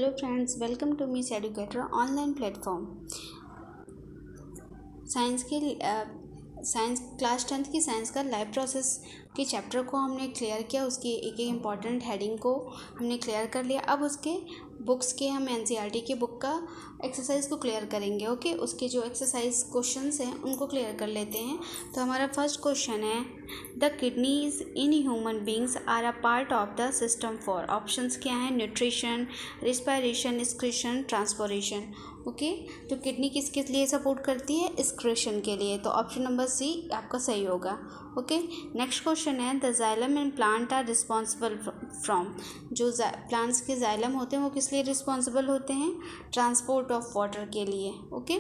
Hello friends, welcome to Miss Educator online platform. Science class 10th की science का life process के chapter को हमने क्लियर किया। उसकी एक एक इम्पॉर्टेंट हेडिंग को हमने क्लियर कर लिया। अब उसके बुक्स के हम एनसीईआरटी की बुक का एक्सरसाइज को क्लियर करेंगे। ओके, उसके जो एक्सरसाइज क्वेश्चंस हैं उनको क्लियर कर लेते हैं। तो हमारा फर्स्ट क्वेश्चन है, the kidneys in human beings are a part of the system for. Options क्या हैं? Nutrition, respiration, excretion, transportation. Okay, तो किडनी किसके लिए सपोर्ट करती है? एक्सक्रीशन के लिए। तो ऑप्शन नंबर सी आपका सही होगा। ओके, नेक्स्ट क्वेश्चन है, the xylem in plant are responsible from. जो प्लांट्स के जाइलम होते हैं वो किस लिए रिस्पॉन्सिबल होते हैं? ट्रांसपोर्ट ऑफ वाटर के लिए। ओके,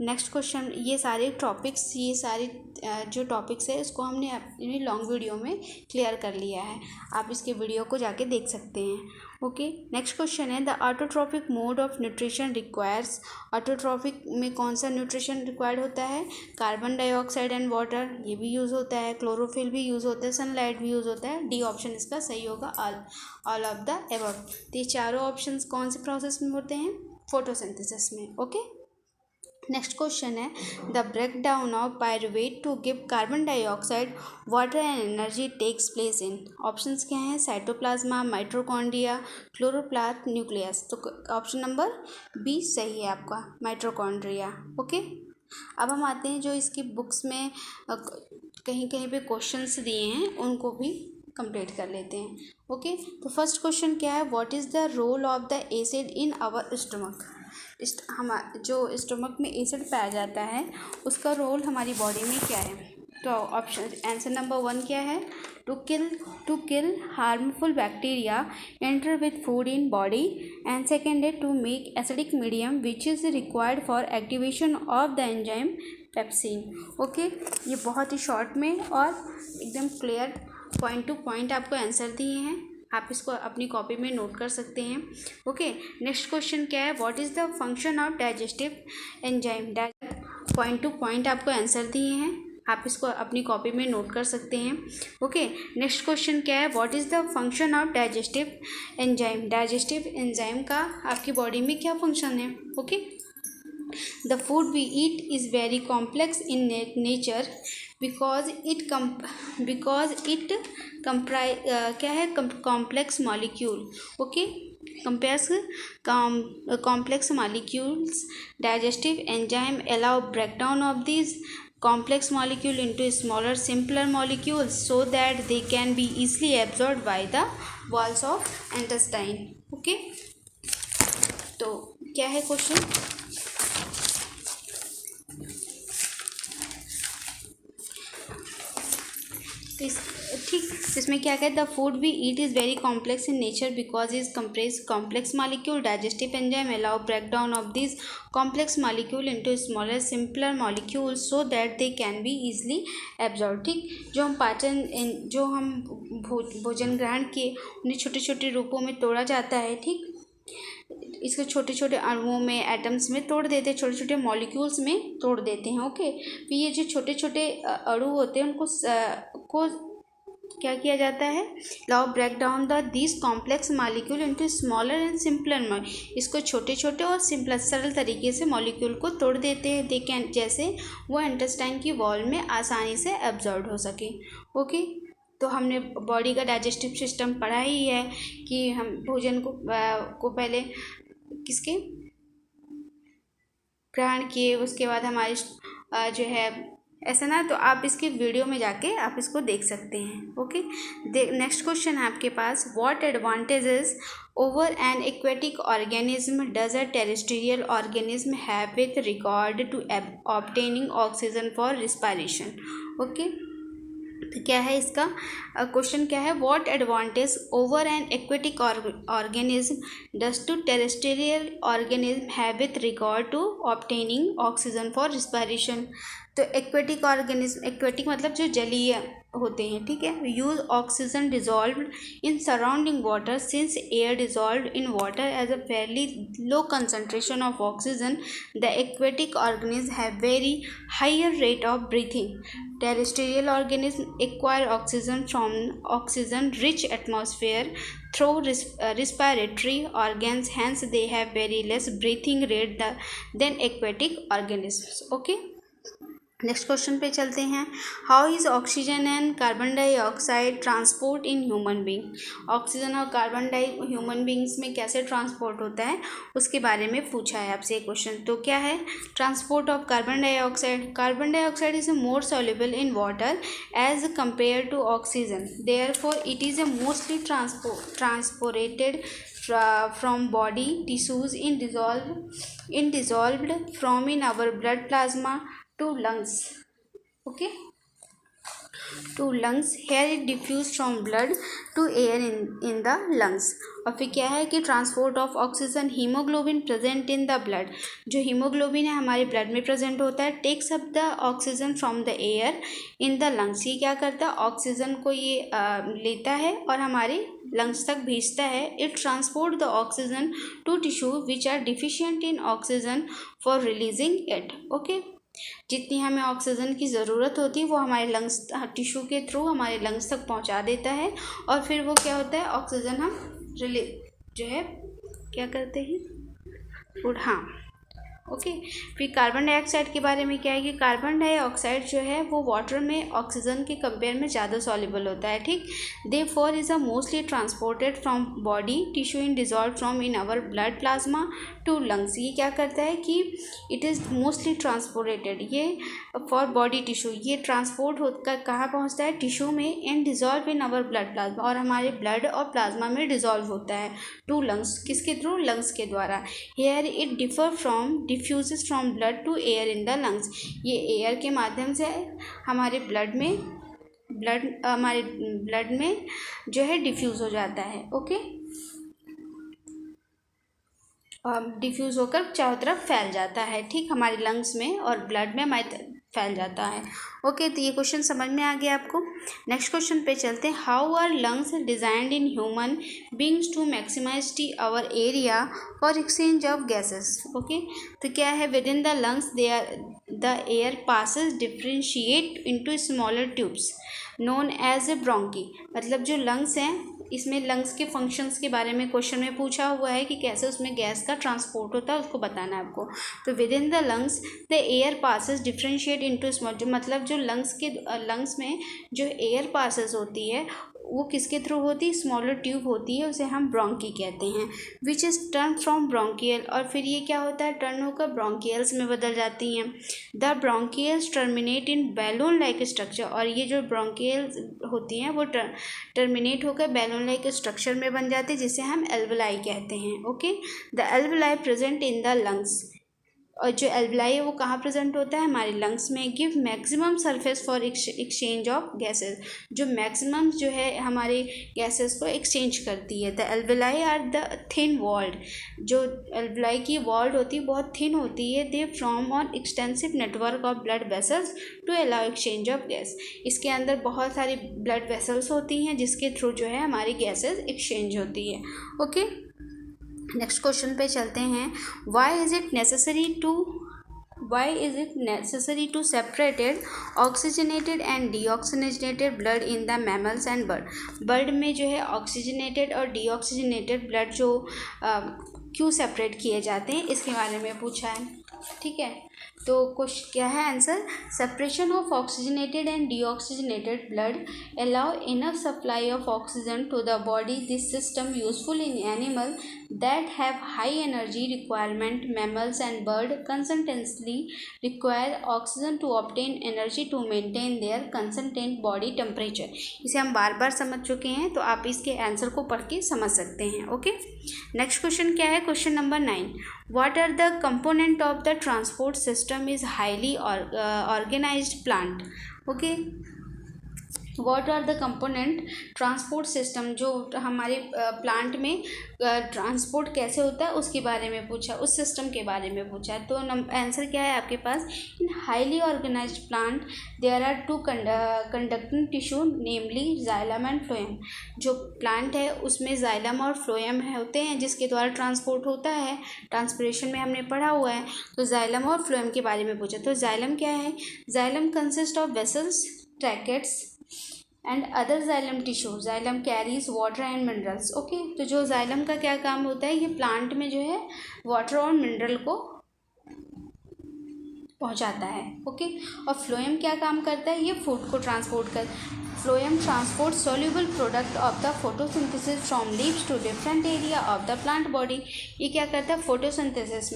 नेक्स्ट क्वेश्चन, ये सारे जो टॉपिक्स है इसको हमने अपनी लॉन्ग वीडियो में क्लियर कर लिया है। आप इसके वीडियो को जाके देख सकते हैं। ओके, नेक्स्ट क्वेश्चन है, the autotrophic mode of nutrition requires. Autotrophic में कौन सा न्यूट्रिशन रिक्वायर्ड होता है? कार्बन डाइऑक्साइड एंड वाटर, ये भी यूज़ होता है। क्लोरोफिल भी यूज़ होता है, सनलाइट भी यूज़ होता है। डी ऑप्शन इसका सही होगा, ऑल ऑफ द एबव। तो ये चारों ऑप्शंस कौन से प्रोसेस में होते हैं? फोटोसिंथेसिस में। ओके, नेक्स्ट क्वेश्चन है, the break down of pyruvate to give carbon dioxide water and energy takes place in. Options क्या हैं? Cytoplasm, mitochondria, chloroplast, nucleus. तो ऑप्शन नंबर बी सही है आपका, माइटोकॉन्ड्रिया। ओके, अब हम आते हैं जो इसकी बुक्स में कहीं कहीं पे क्वेश्चंस दिए हैं उनको भी कंप्लीट कर लेते हैं। ओके, तो फर्स्ट क्वेश्चन क्या है, what is the role of the acid in our stomach. हम जो स्टमक में एसिड पाया जाता है उसका रोल हमारी बॉडी में क्या है? तो ऑप्शन आंसर नंबर 1 क्या है? To kill harmful bacteria enter with food in body, and second है to make acidic medium which is required for activation of the enzyme pepsin. Okay, ये बहुत ही शॉर्ट में और एकदम क्लियर पॉइंट टू पॉइंट आपको आंसर दिए हैं। आप इसको अपनी कॉपी में नोट कर सकते हैं। ओके, नेक्स्ट क्वेश्चन क्या है, what is the function of digestive enzyme. Point to point आपको आंसर दिए हैं, आप इसको अपनी कॉपी में नोट कर सकते हैं। ओके, नेक्स्ट क्वेश्चन क्या है, what is the function of digestive enzyme. Digestive enzyme का आपकी बॉडी में क्या फंक्शन है? Okay, the food we eat is very complex in nature because it क्या है? Complex molecule. Okay, compares complex molecules. Digestive enzyme allow breakdown of these complex molecule into smaller simpler molecules so that they can be easily absorbed by the walls of intestine. Okay, तो क्या है question? ठीक, इसमें क्या कहते हैं, the food we eat is very complex in nature because is compress complex molecule. Digestive enzyme allow break down of this complex molecule into smaller simpler molecule so that they can be easily absorb. ठीक, जो हम भोजन ग्रहण किए उन्हें छोटे छोटे रूपों में तोड़ा जाता है। ठीक, इसको छोटे छोटे अणुओं में, एटम्स में तोड़ देते हैं, छोटे छोटे मॉलिक्यूल्स में तोड़ देते हैं। ओके, फिर ये जो छोटे छोटे अणु होते हैं उनको क्या किया जाता है? लाओ break down this complex molecule into smaller and simpler. इसको छोटे छोटे और सिंपल सरल तरीके से मॉलिक्यूल को तोड़ देते हैं, दे कैन, जैसे वो इंटेस्टाइन की वॉल में आसानी से एब्जॉर्ब हो सके। ओके, तो हमने बॉडी का डाइजेस्टिव सिस्टम पढ़ा ही है कि हम भोजन को पहले किसके ग्रहण किए, उसके बाद हमारी जो है ऐसा ना, तो आप इसके वीडियो में जाके आप इसको देख सकते हैं। ओके, नेक्स्ट क्वेश्चन है आपके पास, what advantages over an aquatic organism does a terrestrial organism have with regard to obtaining oxygen for respiration. Okay, तो क्या है इसका क्वेश्चन? क्या है, what advantage over an aquatic organism does to terrestrial organism have with regard to obtaining oxygen for respiration. तो aquatic organism, aquatic मतलब जो जलीय होते हैं, ठीक है। Use oxygen dissolved in surrounding water since air dissolved in water as a fairly low concentration of oxygen the aquatic organism have very higher rate of breathing. Terrestrial organism acquire oxygen from oxygen rich atmosphere through respiratory organs, hence they have very less breathing rate than aquatic organisms. Okay, next question पे चलते हैं। How is oxygen and carbon dioxide transport in human being. Oxygen और carbon die human beings में कैसे transport होता है उसके बारे में पूछा है आपसे क्वेश्चन। तो क्या है transport of carbon dioxide. Carbon dioxide is more soluble in water as compare to oxygen, therefore it is a mostly transported from body tissues in dissolved from in our blood plasma to lungs. Okay, to lungs, here it diffused from blood to air in the lungs. और फिर क्या है कि transport of oxygen, haemoglobin present in the blood, जो haemoglobin है हमारे blood में present होता है, takes up the oxygen from the air in the lungs. ये क्या करता है ऑक्सीजन को ये लेता है और हमारे लंग्स तक भेजता है। It transport the oxygen to tissue which are deficient in oxygen for releasing it. Okay, जितनी हमें ऑक्सीजन की ज़रूरत होती है वो हमारे लंग्स टिश्यू के थ्रू हमारे लंग्स तक पहुंचा देता है और फिर वो क्या होता है ऑक्सीजन हम जो है क्या करते हैं हाँ। ओके, फिर कार्बन डाइऑक्साइड के बारे में क्या है कि कार्बन डाइऑक्साइड जो है वो वाटर में ऑक्सीजन के कंपेयर में ज़्यादा सॉल्युबल होता है, ठीक। Therefore is a mostly transported from body tissue in dissolve from in our blood plasma to lungs. ये क्या करता है कि इट इज़ मोस्टली ट्रांसपोर्टेड, ये फॉर बॉडी टिश्यू, ये ट्रांसपोर्ट होकर कहाँ पहुँचता है टिश्यू में, and dissolve in our blood plasma, और हमारे ब्लड और प्लाज्मा में डिजॉल्व होता है टू लंग्स, किसके थ्रू लंग्स के द्वारा। Here it differ from diffuses from blood to air in the lungs. ये एयर के माध्यम से हमारे ब्लड में जो है डिफ्यूज़ हो जाता है। ओके, डिफ्यूज़ होकर चारों तरफ फैल जाता है, ठीक, हमारे लंग्स में और ब्लड में हमारे फैल जाता है। ओके, तो ये क्वेश्चन समझ में आ गया आपको। नेक्स्ट क्वेश्चन पे चलते हैं। How are lungs designed in human beings to maximize our area for exchange of gases. Okay, तो क्या है within the lungs the air passes differentiate into smaller tubes known as a bronchi. मतलब जो lungs हैं इसमें lungs के functions के बारे में क्वेश्चन में पूछा हुआ है कि कैसे उसमें गैस का ट्रांसपोर्ट होता है, उसको बताना है आपको। तो with in the lungs the air passes differentiate into small, जो मतलब जो लंग्स में जो एयर पासिस होती है वो किसके थ्रू होती है, स्मॉलर ट्यूब होती है, उसे हम ब्रोंकी कहते हैं। Which is turn from bronchial, और फिर ये क्या होता है टर्न होकर ब्रोंकियल्स में बदल जाती हैं। The bronchioles terminate in balloon like structure, और ये जो ब्रोंकियल्स होती हैं वो टर्मिनेट होकर बैलून लाइक स्ट्रक्चर में बन जाते हैं जिसे हम एल्वेलाई कहते हैं। Okay, the alveoli present in the lungs, और जो एल्वेलाई है वो कहाँ प्रेजेंट होता है हमारे लंग्स में। Give maximum surface for exchange of gases, जो मैक्सिमम जो है हमारे गैसेस को एक्सचेंज करती है। The alveoli are the thin walled, जो एल्वेलाई की वॉल्ड होती है बहुत थिन होती है। They from on extensive network of blood vessels to allow exchange of gas, इसके अंदर बहुत सारी ब्लड वेसल्स होती हैं जिसके थ्रू जो है हमारी गैसेस एक्सचेंज होती है। ओके, नेक्स्ट क्वेश्चन पे चलते हैं। Why is it necessary to separated oxygenated and deoxygenated blood in the mammals and bird में जो है ऑक्सीजनेटेड और डीऑक्सीजनेटेड ब्लड जो क्यों सेपरेट किए जाते हैं इसके बारे में पूछा है, ठीक है। तो क्वेश्चन क्या है answer, separation of oxygenated and deoxygenated blood allow enough supply of oxygen to the body. This system useful in animal that have high energy requirement. Mammals and bird constantly require oxygen to obtain energy to maintain their constant body temperature. इसे हम बार बार समझ चुके हैं तो आप इसके answer को पढ़ के समझ सकते हैं। ओके, नेक्स्ट क्वेश्चन क्या है, question number 9। What are the component of the transport system is highly organized plant? Okay, what are the component transport system, जो हमारे प्लांट में ट्रांसपोर्ट कैसे होता है उसके बारे में पूछा, उस सिस्टम के बारे में पूछा। तो आंसर क्या है आपके पास, in highly organised plant there are two conducting tissue namely xylem and phloem. जो प्लांट है उसमें जाइलम और फ्लोएम होते हैं जिसके द्वारा ट्रांसपोर्ट होता है, ट्रांसपिरेशन में हमने पढ़ा हुआ है। तो जाइलम और फ्लोएम के बारे में पूछा। तो जाइलम क्या है, xylem consist of vessels, tracheids and other xylem tissue. Xylem carries water and minerals. Okay, तो जो जाइलम का क्या काम होता है, ये प्लांट में जो है वाटर और मिनरल को पहुंचाता है। ओके, और फ्लोएम क्या काम करता है, ये फूड को ट्रांसपोर्ट कर। Phloem transport soluble product of the photosynthesis from leaves to different area of the plant body. ये क्या करता है, फोटोसिंथेसिस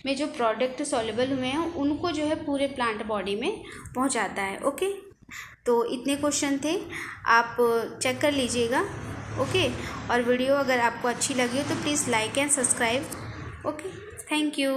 में जो प्रोडक्ट सोल्यूबल हुए हैं उनको जो है पूरे प्लांट बॉडी में पहुंचाता है। ओके, तो इतने क्वेश्चन थे, आप चेक कर लीजिएगा। ओके, और वीडियो अगर आपको अच्छी लगी हो तो please like and subscribe. Okay, thank you.